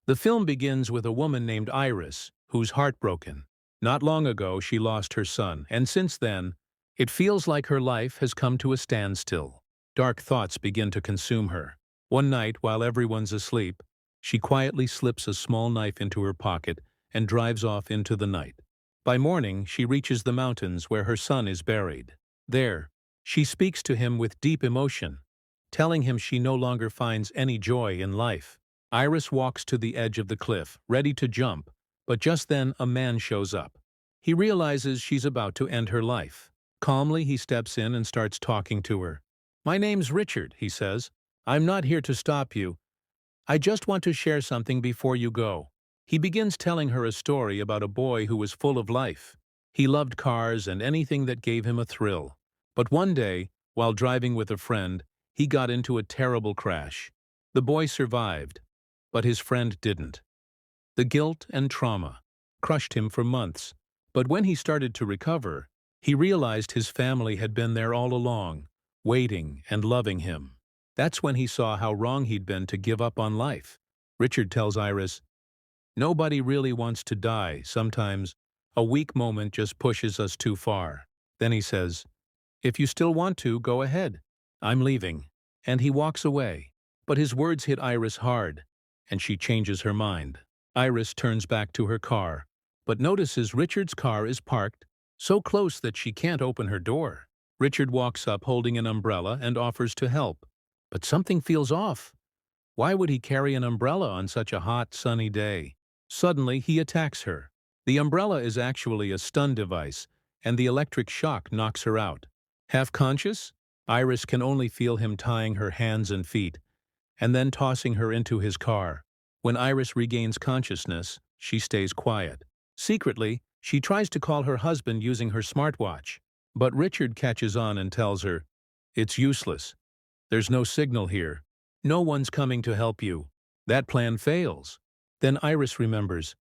The film begins with a woman named Iris, who's heartbroken. Not long ago, she lost her son, and since then, it feels like her life has come to a standstill. Dark thoughts begin to consume her. One night, while everyone's asleep, she quietly slips a small knife into her pocket and drives off into the night. By morning, she reaches the mountains where her son is buried. There, she speaks to him with deep emotion, telling him she no longer finds any joy in life. Iris walks to the edge of the cliff, ready to jump, but just then a man shows up. He realizes she's about to end her life. Calmly, he steps in and starts talking to her. "My name's Richard," he says. "I'm not here to stop you. I just want to share something before you go." He begins telling her a story about a boy who was full of life. He loved cars and anything that gave him a thrill. But one day, while driving with a friend, he got into a terrible crash. The boy survived, but his friend didn't. The guilt and trauma crushed him for months. But when he started to recover, he realized his family had been there all along, waiting and loving him. That's when he saw how wrong he'd been to give up on life. Richard tells Iris, "Nobody really wants to die. Sometimes a weak moment just pushes us too far." Then he says, "If you still want to, go ahead. I'm leaving." And he walks away. But his words hit Iris hard, and she changes her mind. Iris turns back to her car, but notices Richard's car is parked so close that she can't open her door. Richard walks up holding an umbrella and offers to help. But something feels off. Why would he carry an umbrella on such a hot, sunny day? Suddenly, he attacks her. The umbrella is actually a stun device, and the electric shock knocks her out. Half conscious, Iris can only feel him tying her hands and feet, and then tossing her into his car. When Iris regains consciousness, she stays quiet. Secretly, she tries to call her husband using her smartwatch. But Richard catches on and tells her, "It's useless. There's no signal here. No one's coming to help you. That plan fails." Then Iris remembers.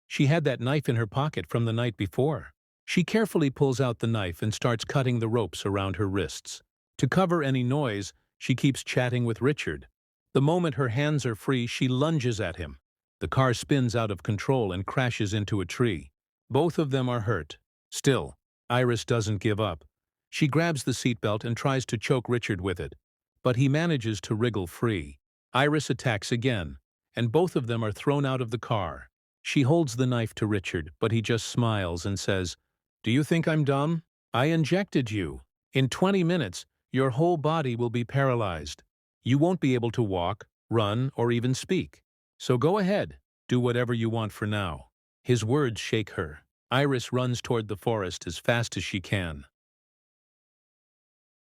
She had that knife in her pocket from the night before. She carefully pulls out the knife and starts cutting the ropes around her wrists. To cover any noise, she keeps chatting with Richard. The moment her hands are free, she lunges at him. The car spins out of control and crashes into a tree. Both of them are hurt. Still, Iris doesn't give up. She grabs the seatbelt and tries to choke Richard with it, but he manages to wriggle free. Iris attacks again, and both of them are thrown out of the car. She holds the knife to Richard, but he just smiles and says, "Do you think I'm dumb? I injected you. In 20 minutes, your whole body will be paralyzed. You won't be able to walk, run, or even speak. So go ahead, do whatever you want for now." His words shake her. Iris runs toward the forest as fast as she can.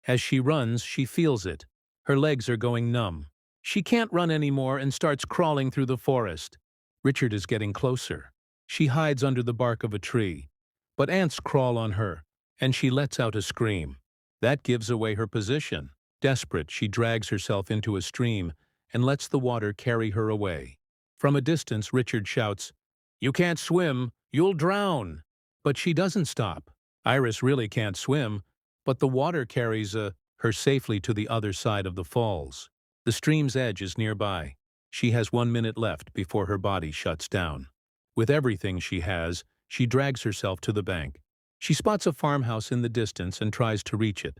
As she runs, she feels it. Her legs are going numb. She can't run anymore and starts crawling through the forest. Richard is getting closer. She hides under the bark of a tree. But ants crawl on her, and she lets out a scream. That gives away her position. Desperate, she drags herself into a stream and lets the water carry her away. From a distance, Richard shouts, "You can't swim, you'll drown!" But she doesn't stop. Iris really can't swim, but the water carries her safely to the other side of the falls. The stream's edge is nearby. She has 1 minute left before her body shuts down. With everything she has, she drags herself to the bank. She spots a farmhouse in the distance and tries to reach it,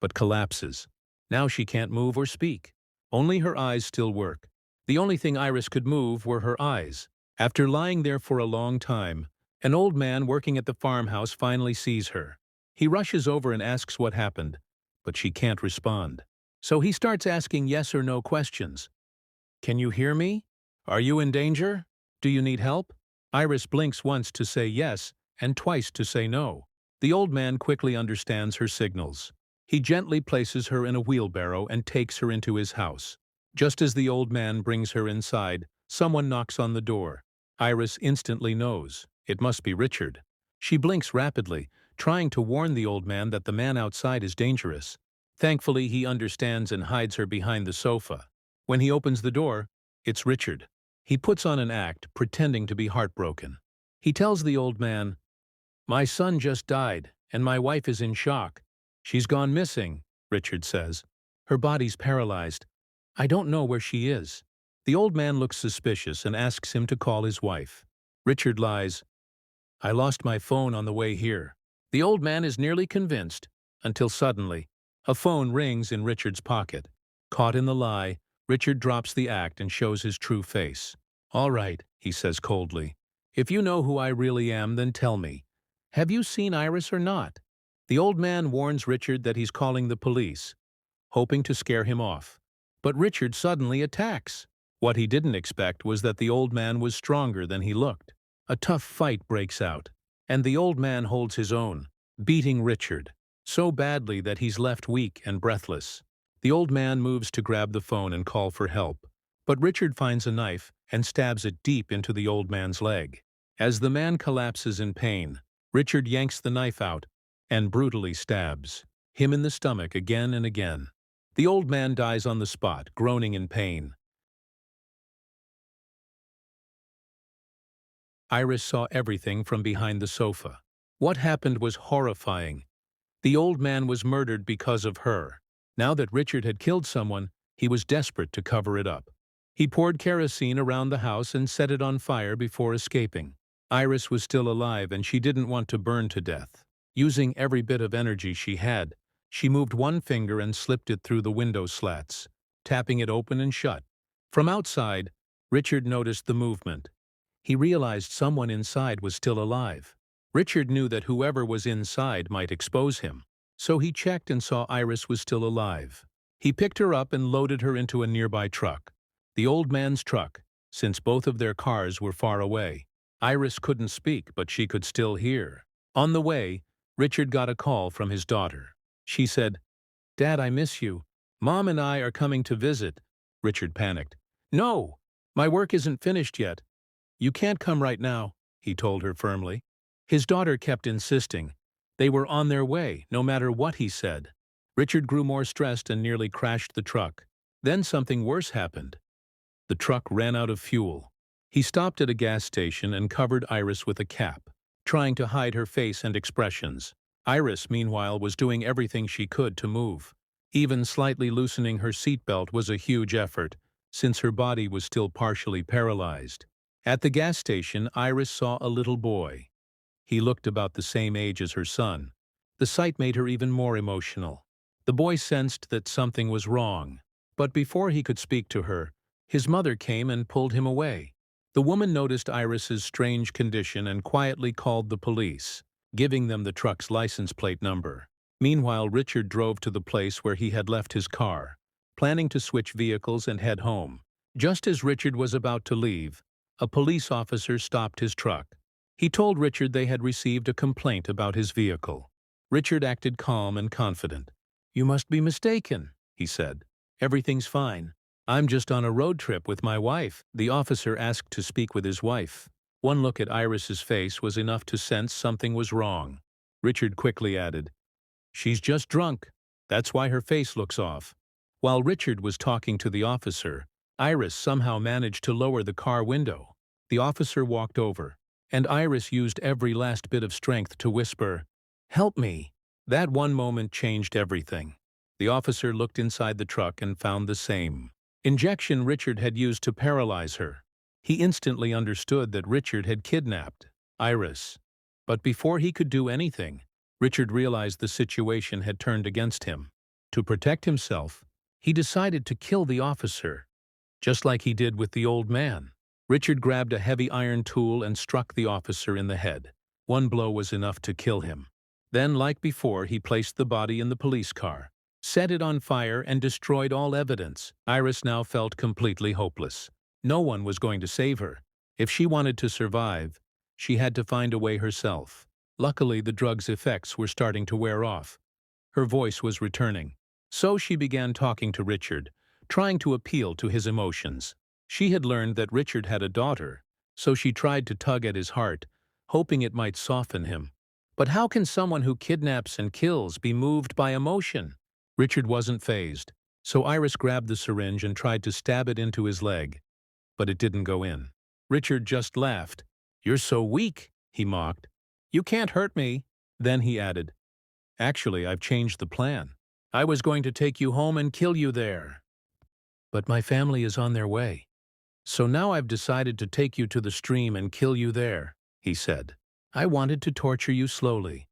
but collapses. Now she can't move or speak. Only her eyes still work. The only thing Iris could move were her eyes. After lying there for a long time, an old man working at the farmhouse finally sees her. He rushes over and asks what happened, but she can't respond. So he starts asking yes or no questions. "Can you hear me? Are you in danger? Do you need help?" Iris blinks once to say yes and twice to say no. The old man quickly understands her signals. He gently places her in a wheelbarrow and takes her into his house. Just as the old man brings her inside, someone knocks on the door. Iris instantly knows. It must be Richard. She blinks rapidly, trying to warn the old man that the man outside is dangerous. Thankfully, he understands and hides her behind the sofa. When he opens the door, it's Richard. He puts on an act, pretending to be heartbroken. He tells the old man, "My son just died, and my wife is in shock. She's gone missing," Richard says. "Her body's paralyzed. I don't know where she is." The old man looks suspicious and asks him to call his wife. Richard lies, "I lost my phone on the way here." The old man is nearly convinced, until suddenly, a phone rings in Richard's pocket. Caught in the lie, Richard drops the act and shows his true face. "All right," he says coldly. "If you know who I really am, then tell me. Have you seen Iris or not?" The old man warns Richard that he's calling the police, hoping to scare him off. But Richard suddenly attacks. What he didn't expect was that the old man was stronger than he looked. A tough fight breaks out, and the old man holds his own, beating Richard so badly that he's left weak and breathless. The old man moves to grab the phone and call for help, but Richard finds a knife and stabs it deep into the old man's leg. As the man collapses in pain, Richard yanks the knife out and brutally stabs him in the stomach again and again. The old man dies on the spot, groaning in pain. Iris saw everything from behind the sofa. What happened was horrifying. The old man was murdered because of her. Now that Richard had killed someone, he was desperate to cover it up. He poured kerosene around the house and set it on fire before escaping. Iris was still alive and she didn't want to burn to death. Using every bit of energy she had, she moved one finger and slipped it through the window slats, tapping it open and shut. From outside, Richard noticed the movement. He realized someone inside was still alive. Richard knew that whoever was inside might expose him, so he checked and saw Iris was still alive. He picked her up and loaded her into a nearby truck, the old man's truck, since both of their cars were far away. Iris couldn't speak, but she could still hear. On the way, Richard got a call from his daughter. She said, "Dad, I miss you. Mom and I are coming to visit." Richard panicked. "No, my work isn't finished yet. You can't come right now," he told her firmly. His daughter kept insisting. They were on their way, no matter what he said. Richard grew more stressed and nearly crashed the truck. Then something worse happened. The truck ran out of fuel. He stopped at a gas station and covered Iris with a cap, trying to hide her face and expressions. Iris, meanwhile, was doing everything she could to move. Even slightly loosening her seatbelt was a huge effort, since her body was still partially paralyzed. At the gas station, Iris saw a little boy. He looked about the same age as her son. The sight made her even more emotional. The boy sensed that something was wrong. But before he could speak to her, his mother came and pulled him away. The woman noticed Iris's strange condition and quietly called the police, giving them the truck's license plate number. Meanwhile, Richard drove to the place where he had left his car, planning to switch vehicles and head home. Just as Richard was about to leave, a police officer stopped his truck. He told Richard they had received a complaint about his vehicle. Richard acted calm and confident. "You must be mistaken," he said. "Everything's fine. I'm just on a road trip with my wife." The officer asked to speak with his wife. One look at Iris's face was enough to sense something was wrong. Richard quickly added, "She's just drunk. That's why her face looks off." While Richard was talking to the officer, Iris somehow managed to lower the car window. The officer walked over, and Iris used every last bit of strength to whisper, "Help me." That one moment changed everything. The officer looked inside the truck and found the same injection Richard had used to paralyze her. He instantly understood that Richard had kidnapped Iris. But before he could do anything, Richard realized the situation had turned against him. To protect himself, he decided to kill the officer, just like he did with the old man. Richard grabbed a heavy iron tool and struck the officer in the head. One blow was enough to kill him. Then, like before, he placed the body in the police car, set it on fire, and destroyed all evidence. Iris now felt completely hopeless. No one was going to save her. If she wanted to survive, she had to find a way herself. Luckily, the drug's effects were starting to wear off. Her voice was returning. So she began talking to Richard, trying to appeal to his emotions. She had learned that Richard had a daughter, so she tried to tug at his heart, hoping it might soften him. But how can someone who kidnaps and kills be moved by emotion? Richard wasn't fazed, so Iris grabbed the syringe and tried to stab it into his leg. But it didn't go in. Richard just laughed. "You're so weak," he mocked. "You can't hurt me." Then he added, "Actually, I've changed the plan. I was going to take you home and kill you there. But my family is on their way. "So now I've decided to take you to the stream and kill you there," he said. "I wanted to torture you slowly.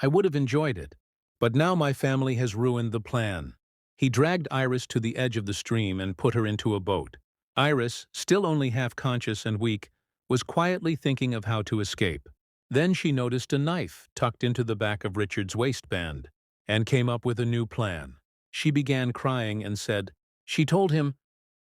I would have enjoyed it. But now my family has ruined the plan." He dragged Iris to the edge of the stream and put her into a boat. Iris, still only half conscious and weak, was quietly thinking of how to escape. Then she noticed a knife tucked into the back of Richard's waistband and came up with a new plan. She began crying and said, she told him,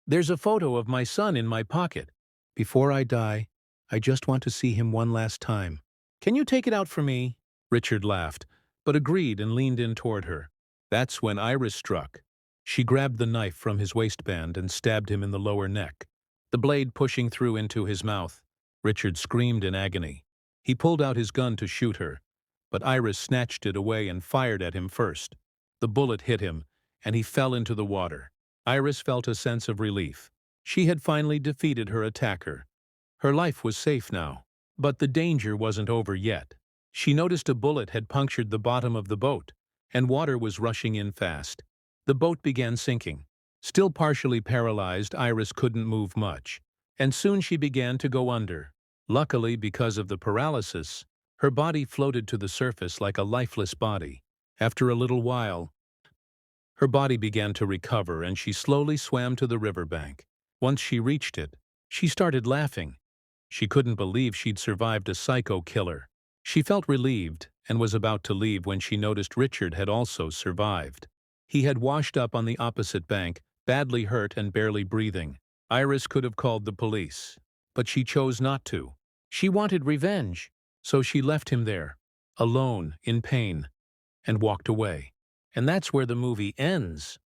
"There's a photo of my son in my pocket. Before I die, I just want to see him one last time. Can you take it out for me?" Richard laughed, but agreed and leaned in toward her. That's when Iris struck. She grabbed the knife from his waistband and stabbed him in the lower neck, the blade pushing through into his mouth. Richard screamed in agony. He pulled out his gun to shoot her, but Iris snatched it away and fired at him first. The bullet hit him, and he fell into the water. Iris felt a sense of relief. She had finally defeated her attacker. Her life was safe now. But the danger wasn't over yet. She noticed a bullet had punctured the bottom of the boat, and water was rushing in fast. The boat began sinking. Still partially paralyzed, Iris couldn't move much, and soon she began to go under. Luckily, because of the paralysis, her body floated to the surface like a lifeless body. After a little while, her body began to recover and she slowly swam to the riverbank. Once she reached it, she started laughing. She couldn't believe she'd survived a psycho killer. She felt relieved and was about to leave when she noticed Richard had also survived. He had washed up on the opposite bank, badly hurt and barely breathing. Iris could have called the police, but she chose not to. She wanted revenge, so she left him there, alone, in pain, and walked away. And that's where the movie ends.